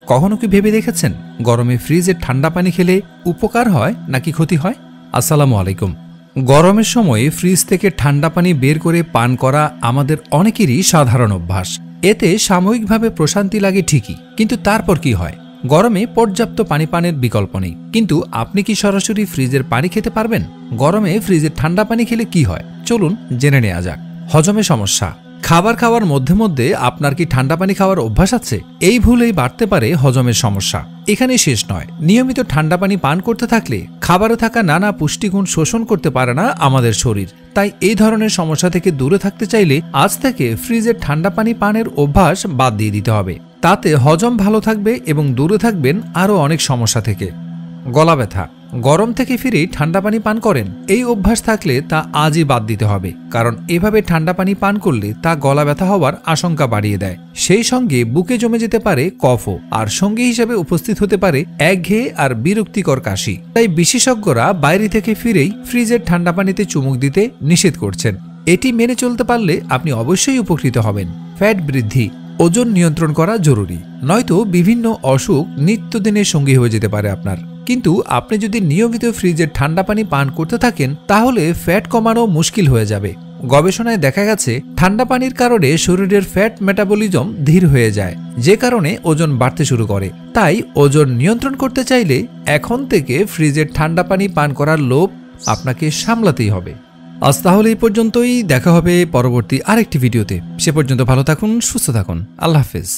কখনো কি ভেবে দেখেছেন গরমে ফ্রিজের ঠান্ডা পানি খেলে উপকার হয় নাকি ক্ষতি হয়? আসসালামু আলাইকুম। গরমের সময় ফ্রিজ থেকে ঠান্ডা পানি বের করে পান করা আমাদের অনেকেরই সাধারণ অভ্যাস। এতে সাময়িকভাবে প্রশান্তি লাগে ঠিকই, কিন্তু তারপর কি হয়? গরমে পর্যাপ্ত পানি পানের বিকল্প নেই, কিন্তু আপনি কি সরাসরি ফ্রিজের পানি খেতে পারবেন? গরমে ফ্রিজের ঠান্ডা পানি খেলে কি হয় চলুন জেনে নেওয়া যাক। হজমে সমস্যা। খাবার খাওয়ার মধ্যে মধ্যে আপনার কি ঠান্ডা পানি খাওয়ার অভ্যাস আছে? এই ভুলেই বাড়তে পারে হজমের সমস্যা। এখানে শেষ নয়, নিয়মিত ঠান্ডা পানি পান করতে থাকলে খাবারে থাকা নানা পুষ্টিগুণ শোষণ করতে পারে না আমাদের শরীর। তাই এই ধরনের সমস্যা থেকে দূরে থাকতে চাইলে আজ থেকে ফ্রিজের ঠান্ডা পানি পানের অভ্যাস বাদ দিয়ে দিতে হবে। তাতে হজম ভালো থাকবে এবং দূরে থাকবেন আরও অনেক সমস্যা থেকে। গলা ব্যথা। গরম থেকে ফিরে ঠান্ডা পানি পান করেন, এই অভ্যাস থাকলে তা আজই বাদ দিতে হবে, কারণ এভাবে ঠান্ডা পানি পান করলে তা গলা ব্যথা হওয়ার আশঙ্কা বাড়িয়ে দেয়। সেই সঙ্গে বুকে জমে যেতে পারে কফও, আর সঙ্গী হিসেবে উপস্থিত হতে পারে একঘেয়ে আর বিরক্তিকর কাশি। তাই বিশেষজ্ঞরা বাইরে থেকে ফিরেই ফ্রিজের ঠান্ডা পানিতে চুমুক দিতে নিষেধ করছেন। এটি মেনে চলতে পারলে আপনি অবশ্যই উপকৃত হবেন। ফ্যাট বৃদ্ধি। ওজন নিয়ন্ত্রণ করা জরুরি, নয়তো বিভিন্ন অসুখ নিত্যদিনের সঙ্গী হয়ে যেতে পারে আপনার। কিন্তু আপনি যদি নিয়মিত ফ্রিজের ঠান্ডা পানি পান করতে থাকেন তাহলে ফ্যাট কমানো মুশকিল হয়ে যাবে। গবেষণায় দেখা গেছে ঠান্ডা পানির কারণে শরীরের ফ্যাট মেটাবলিজম ধীর হয়ে যায়, যে কারণে ওজন বাড়তে শুরু করে। তাই ওজন নিয়ন্ত্রণ করতে চাইলে এখন থেকে ফ্রিজের ঠান্ডা পানি পান করার লোভ আপনাকে সামলাতেই হবে। আজ তাহলে এই পর্যন্তই, দেখা হবে পরবর্তী আরেকটি ভিডিওতে। সে পর্যন্ত ভালো থাকুন, সুস্থ থাকুন। আল্লাহ হাফেজ।